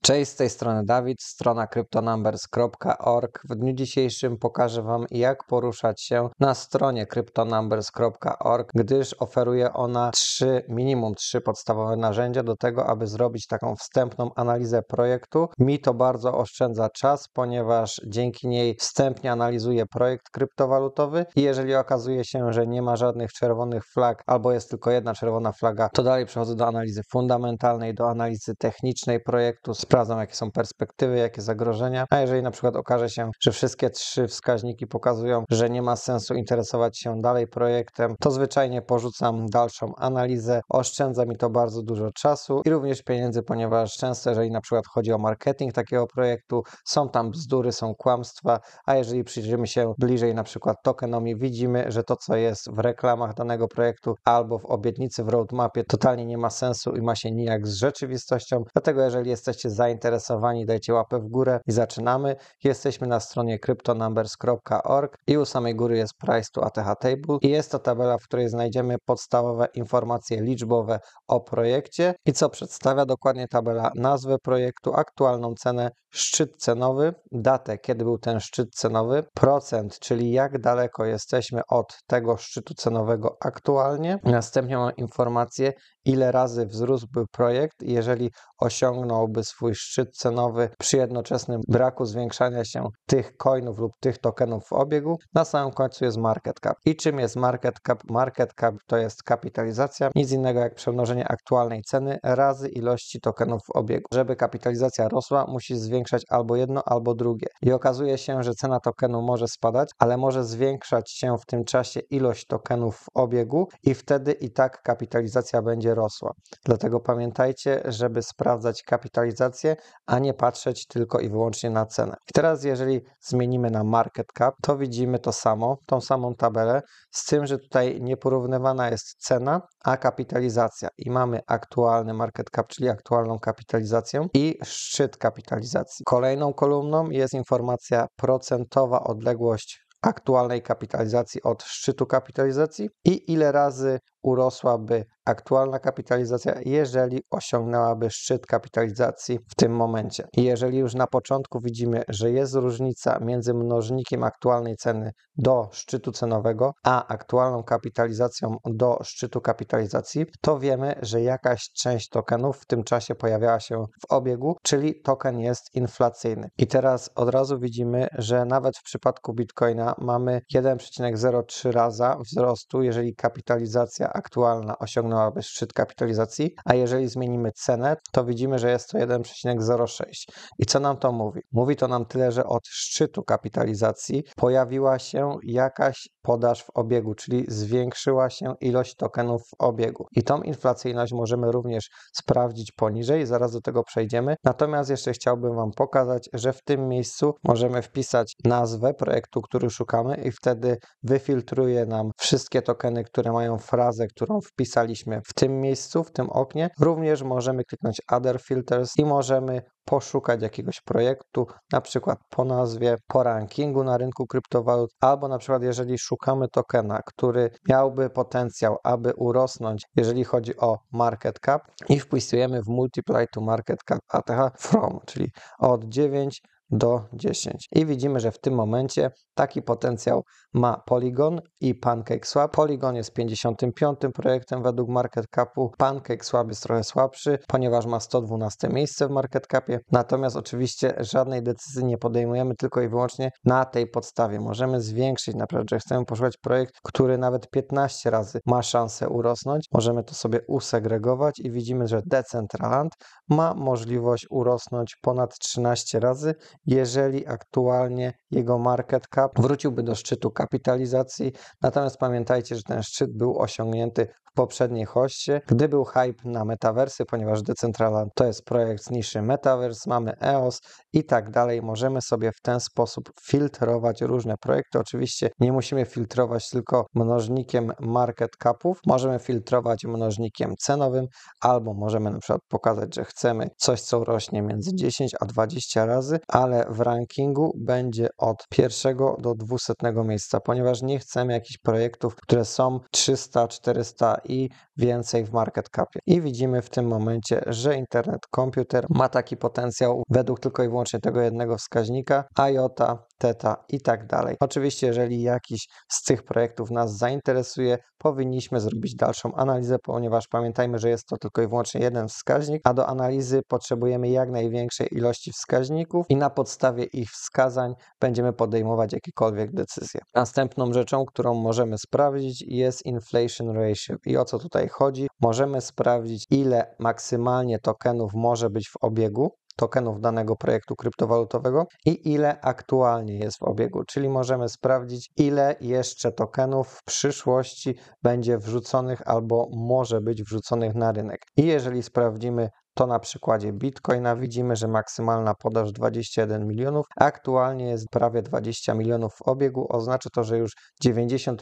Cześć, z tej strony Dawid, strona cryptonumbers.org. W dniu dzisiejszym pokażę Wam, jak poruszać się na stronie cryptonumbers.org, gdyż oferuje ona minimum trzy podstawowe narzędzia do tego, aby zrobić taką wstępną analizę projektu. Mi to bardzo oszczędza czas, ponieważ dzięki niej wstępnie analizuję projekt kryptowalutowy i jeżeli okazuje się, że nie ma żadnych czerwonych flag albo jest tylko jedna czerwona flaga, to dalej przechodzę do analizy fundamentalnej, do analizy technicznej projektu, sprawdzam, jakie są perspektywy, jakie zagrożenia, a jeżeli na przykład okaże się, że wszystkie trzy wskaźniki pokazują, że nie ma sensu interesować się dalej projektem, to zwyczajnie porzucam dalszą analizę. Oszczędza mi to bardzo dużo czasu i również pieniędzy, ponieważ często, jeżeli na przykład chodzi o marketing takiego projektu, są tam bzdury, są kłamstwa, a jeżeli przyjrzymy się bliżej na przykład tokenomii, widzimy, że to, co jest w reklamach danego projektu albo w obietnicy, w roadmapie, totalnie nie ma sensu i ma się nijak z rzeczywistością. Dlatego jeżeli jesteście zainteresowani, dajcie łapę w górę i zaczynamy. Jesteśmy na stronie cryptonumbers.org i u samej góry jest Price to ATH Table i jest to tabela, w której znajdziemy podstawowe informacje liczbowe o projekcie i co przedstawia dokładnie tabela: nazwę projektu, aktualną cenę, szczyt cenowy, datę, kiedy był ten szczyt cenowy, procent, czyli jak daleko jesteśmy od tego szczytu cenowego aktualnie. Następnie mam informację, ile razy wzrósłby projekt, jeżeli osiągnąłby swój szczyt cenowy przy jednoczesnym braku zwiększania się tych coinów lub tych tokenów w obiegu. Na samym końcu jest market cap. I czym jest market cap? Market cap to jest kapitalizacja, nic innego jak przemnożenie aktualnej ceny razy ilości tokenów w obiegu. Żeby kapitalizacja rosła, musi zwiększać albo jedno, albo drugie. I okazuje się, że cena tokenu może spadać, ale może zwiększać się w tym czasie ilość tokenów w obiegu i wtedy i tak kapitalizacja będzie rosła. Dlatego pamiętajcie, żeby sprawdzać kapitalizację, a nie patrzeć tylko i wyłącznie na cenę. I teraz jeżeli zmienimy na market cap, to widzimy to samo, tą samą tabelę, z tym, że tutaj nieporównywana jest cena, a kapitalizacja. I mamy aktualny market cap, czyli aktualną kapitalizację i szczyt kapitalizacji. Kolejną kolumną jest informacja procentowa odległość aktualnej kapitalizacji od szczytu kapitalizacji i ile razy urosłaby aktualna kapitalizacja, jeżeli osiągnęłaby szczyt kapitalizacji w tym momencie. I jeżeli już na początku widzimy, że jest różnica między mnożnikiem aktualnej ceny do szczytu cenowego, a aktualną kapitalizacją do szczytu kapitalizacji, to wiemy, że jakaś część tokenów w tym czasie pojawiała się w obiegu, czyli token jest inflacyjny. I teraz od razu widzimy, że nawet w przypadku Bitcoina mamy 1,03 raza wzrostu, jeżeli kapitalizacja aktualna osiągnęłaby szczyt kapitalizacji, a jeżeli zmienimy cenę, to widzimy, że jest to 1,06. I co nam to mówi? Mówi to nam tyle, że od szczytu kapitalizacji pojawiła się jakaś podaż w obiegu, czyli zwiększyła się ilość tokenów w obiegu. I tą inflacyjność możemy również sprawdzić poniżej, zaraz do tego przejdziemy. Natomiast jeszcze chciałbym Wam pokazać, że w tym miejscu możemy wpisać nazwę projektu, który szukamy i wtedy wyfiltruje nam wszystkie tokeny, które mają frazę, którą wpisaliśmy w tym miejscu, w tym oknie. Również możemy kliknąć Other Filters i możemy poszukać jakiegoś projektu, na przykład po nazwie, po rankingu na rynku kryptowalut, albo na przykład jeżeli szukamy tokena, który miałby potencjał, aby urosnąć, jeżeli chodzi o market cap i wpisujemy w Multiply to Market Cap ATH from, czyli od 9 do 10. I widzimy, że w tym momencie taki potencjał ma Polygon i PancakeSwap. Polygon jest 55. projektem według market capu. PancakeSwap jest trochę słabszy, ponieważ ma 112 miejsce w market capie. Natomiast oczywiście żadnej decyzji nie podejmujemy, tylko i wyłącznie na tej podstawie. Możemy zwiększyć, na przykład, że chcemy poszukać projekt, który nawet 15 razy ma szansę urosnąć. Możemy to sobie usegregować i widzimy, że Decentraland ma możliwość urosnąć ponad 13 razy, jeżeli aktualnie jego market cap wróciłby do szczytu kapitalizacji. Natomiast pamiętajcie, że ten szczyt był osiągnięty w poprzedniej hoście, gdy był hype na metaversy, ponieważ Decentraland to jest projekt z niszy Metaverse, mamy EOS i tak dalej. Możemy sobie w ten sposób filtrować różne projekty. Oczywiście nie musimy filtrować tylko mnożnikiem market capów, możemy filtrować mnożnikiem cenowym, albo możemy na przykład pokazać, że chcemy coś, co rośnie między 10 a 20 razy, ale w rankingu będzie od 1 do 200 miejsca, ponieważ nie chcemy jakichś projektów, które są 300, 400 i więcej w market capie. I widzimy w tym momencie, że Internet Computer ma taki potencjał według tylko i wyłącznie tego jednego wskaźnika, IOTA, Theta i tak dalej. Oczywiście, jeżeli jakiś z tych projektów nas zainteresuje, powinniśmy zrobić dalszą analizę, ponieważ pamiętajmy, że jest to tylko i wyłącznie jeden wskaźnik, a do analizy potrzebujemy jak największej ilości wskaźników i na podstawie ich wskazań będziemy podejmować jakiekolwiek decyzje. Następną rzeczą, którą możemy sprawdzić, jest inflation ratio. I o co tutaj chodzi? Możemy sprawdzić, ile maksymalnie tokenów może być w obiegu, tokenów danego projektu kryptowalutowego i ile aktualnie jest w obiegu, czyli możemy sprawdzić, ile jeszcze tokenów w przyszłości będzie wrzuconych albo może być wrzuconych na rynek. I jeżeli sprawdzimy to na przykładzie Bitcoina, widzimy, że maksymalna podaż 21 milionów, aktualnie jest prawie 20 milionów w obiegu, oznacza to, że już 95%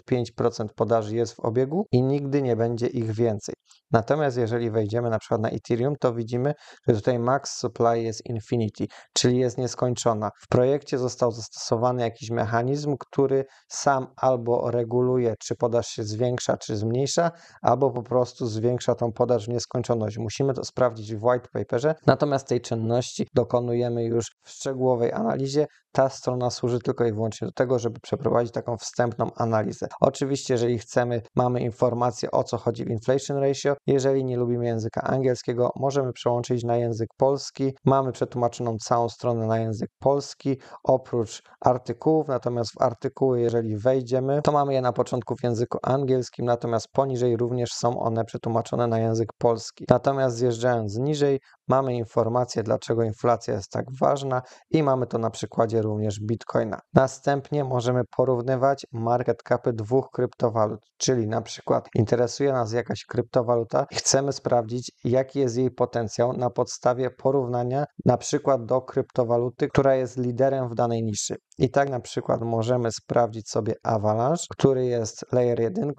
podaży jest w obiegu i nigdy nie będzie ich więcej. Natomiast jeżeli wejdziemy na przykład na Ethereum, to widzimy, że tutaj max supply jest infinity, czyli jest nieskończona. W projekcie został zastosowany jakiś mechanizm, który sam albo reguluje, czy podaż się zwiększa, czy zmniejsza, albo po prostu zwiększa tą podaż w nieskończoność. Musimy to sprawdzić w white paperze, natomiast tej czynności dokonujemy już w szczegółowej analizie. Ta strona służy tylko i wyłącznie do tego, żeby przeprowadzić taką wstępną analizę. Oczywiście, jeżeli chcemy, mamy informację, o co chodzi w inflation ratio. Jeżeli nie lubimy języka angielskiego, możemy przełączyć na język polski. Mamy przetłumaczoną całą stronę na język polski, oprócz artykułów, natomiast w artykuły, jeżeli wejdziemy, to mamy je na początku w języku angielskim, natomiast poniżej również są one przetłumaczone na język polski. Natomiast zjeżdżając niżej, mamy informację, dlaczego inflacja jest tak ważna i mamy to na przykładzie również Bitcoina. Następnie możemy porównywać market capy dwóch kryptowalut, czyli na przykład interesuje nas jakaś kryptowaluta i chcemy sprawdzić, jaki jest jej potencjał na podstawie porównania na przykład do kryptowaluty, która jest liderem w danej niszy. I tak na przykład możemy sprawdzić sobie Avalanche, który jest layer 1,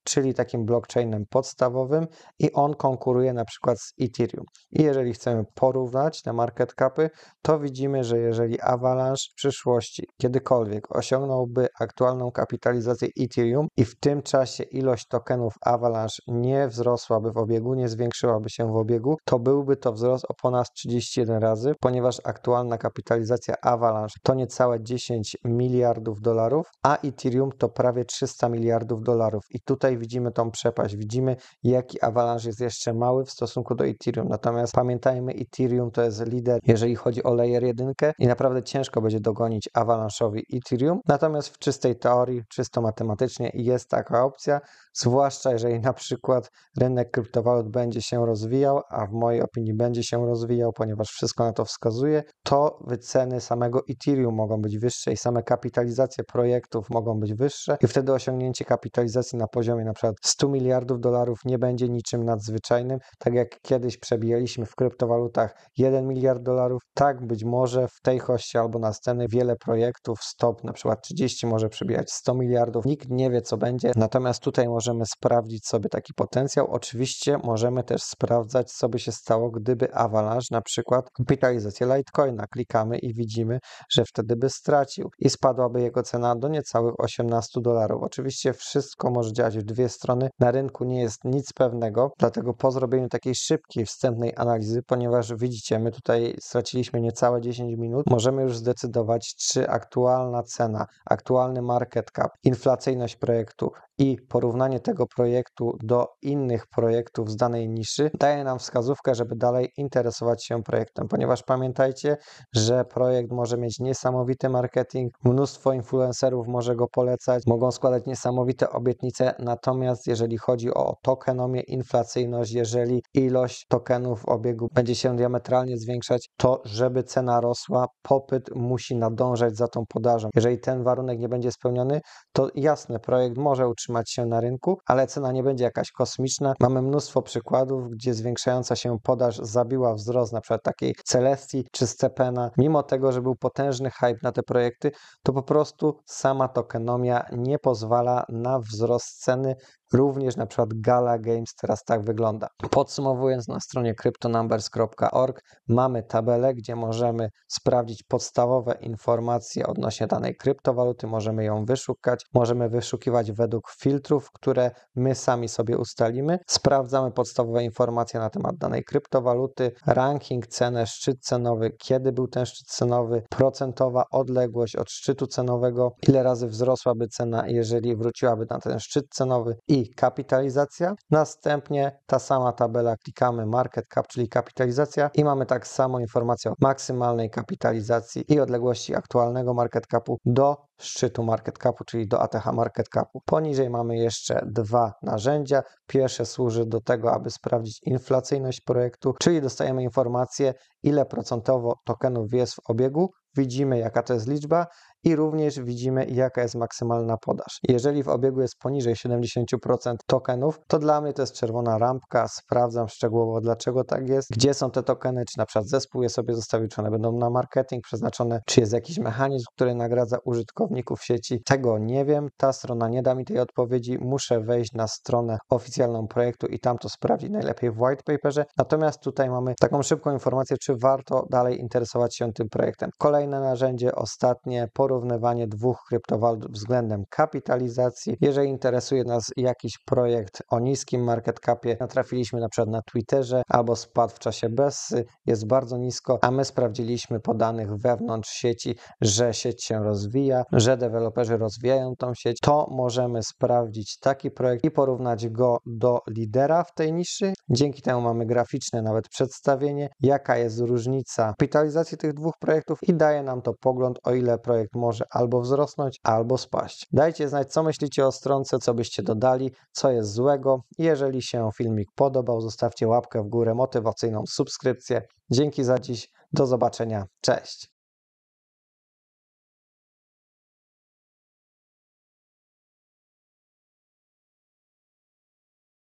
czyli takim blockchainem podstawowym i on konkuruje na przykład z Ethereum. I jeżeli chcemy porównać te market capy, to widzimy, że jeżeli Avalanche w przyszłości kiedykolwiek osiągnąłby aktualną kapitalizację Ethereum i w tym czasie ilość tokenów Avalanche nie wzrosłaby w obiegu, nie zwiększyłaby się w obiegu, to byłby to wzrost o ponad 31 razy, ponieważ aktualna kapitalizacja Avalanche to niecałe 10 miliardów dolarów, a Ethereum to prawie 300 miliardów dolarów. I tutaj widzimy tą przepaść, widzimy jaki Avalanche jest jeszcze mały w stosunku do Ethereum, natomiast pamiętajmy, Ethereum to jest lider, jeżeli chodzi o layer 1 i naprawdę ciężko będzie dogonić Avalanche'owi Ethereum, natomiast w czystej teorii, czysto matematycznie jest taka opcja, zwłaszcza jeżeli na przykład rynek kryptowalut będzie się rozwijał, a w mojej opinii będzie się rozwijał, ponieważ wszystko na to wskazuje, to wyceny samego Ethereum mogą być wyższe i same kapitalizacje projektów mogą być wyższe i wtedy osiągnięcie kapitalizacji na poziomie na przykład 100 miliardów dolarów nie będzie niczym nadzwyczajnym, tak jak kiedyś przebijaliśmy w kryptowalutach 1 miliard dolarów, tak być może w tej hoście albo następnej wiele projektów stop, na przykład 30 może przebijać 100 miliardów, nikt nie wie co będzie, natomiast tutaj możemy sprawdzić sobie taki potencjał. Oczywiście możemy też sprawdzać, co by się stało, gdyby Avalanche na przykład kapitalizację Litecoina klikamy i widzimy, że wtedy by stracił i spadłaby jego cena do niecałych 18 dolarów. Oczywiście wszystko może działać w dwie strony. Na rynku nie jest nic pewnego, dlatego po zrobieniu takiej szybkiej, wstępnej analizy, ponieważ widzicie, my tutaj straciliśmy niecałe 10 minut, możemy już zdecydować, czy aktualna cena, aktualny market cap, inflacyjność projektu i porównanie tego projektu do innych projektów z danej niszy daje nam wskazówkę, żeby dalej interesować się projektem, ponieważ pamiętajcie, że projekt może mieć niesamowity marketing, mnóstwo influencerów może go polecać, mogą składać niesamowite obietnice, natomiast jeżeli chodzi o tokenomię, inflacyjność, jeżeli ilość tokenów w obiegu będzie się diametralnie zwiększać, to żeby cena rosła, popyt musi nadążać za tą podażą. Jeżeli ten warunek nie będzie spełniony, to jasne, projekt może utrzymać się na rynku, ale cena nie będzie jakaś kosmiczna. Mamy mnóstwo przykładów, gdzie zwiększająca się podaż zabiła wzrost na przykład takiej Celestii czy Stepena. Mimo tego, że był potężny hype na te projekty, to po prostu sama tokenomia nie pozwala na wzrost ceny Również na przykład Gala Games teraz tak wygląda. Podsumowując, na stronie cryptonumbers.org mamy tabelę, gdzie możemy sprawdzić podstawowe informacje odnośnie danej kryptowaluty, możemy ją wyszukać, możemy wyszukiwać według filtrów, które my sami sobie ustalimy. Sprawdzamy podstawowe informacje na temat danej kryptowaluty, ranking, cenę, szczyt cenowy, kiedy był ten szczyt cenowy, procentowa odległość od szczytu cenowego, ile razy wzrosłaby cena, jeżeli wróciłaby na ten szczyt cenowy i kapitalizacja. Następnie ta sama tabela, klikamy market cap, czyli kapitalizacja i mamy tak samo informację o maksymalnej kapitalizacji i odległości aktualnego market capu do szczytu market capu, czyli do ATH market capu. Poniżej mamy jeszcze dwa narzędzia. Pierwsze służy do tego, aby sprawdzić inflacyjność projektu, czyli dostajemy informację, ile procentowo tokenów jest w obiegu, widzimy jaka to jest liczba i również widzimy jaka jest maksymalna podaż. Jeżeli w obiegu jest poniżej 70% tokenów, to dla mnie to jest czerwona lampka, sprawdzam szczegółowo dlaczego tak jest, gdzie są te tokeny, czy na przykład zespół je sobie zostawił, czy one będą na marketing przeznaczone, czy jest jakiś mechanizm, który nagradza użytkowników sieci. Tego nie wiem, ta strona nie da mi tej odpowiedzi, muszę wejść na stronę oficjalną projektu i tam to sprawdzić, najlepiej w white paperze. Natomiast tutaj mamy taką szybką informację, czy warto dalej interesować się tym projektem. Kolejne narzędzie, ostatnie, porównywanie dwóch kryptowalut względem kapitalizacji. Jeżeli interesuje nas jakiś projekt o niskim market capie, natrafiliśmy na przykład na Twitterze albo spadł w czasie Bessy, jest bardzo nisko, a my sprawdziliśmy po danych wewnątrz sieci, że sieć się rozwija, że deweloperzy rozwijają tą sieć, to możemy sprawdzić taki projekt i porównać go do lidera w tej niszy. Dzięki temu mamy graficzne nawet przedstawienie, jaka jest różnica kapitalizacji tych dwóch projektów i daje nam to pogląd, o ile projekt może albo wzrosnąć, albo spaść. Dajcie znać, co myślicie o stronce, co byście dodali, co jest złego. Jeżeli się filmik podobał, zostawcie łapkę w górę, motywacyjną subskrypcję. Dzięki za dziś, do zobaczenia, cześć!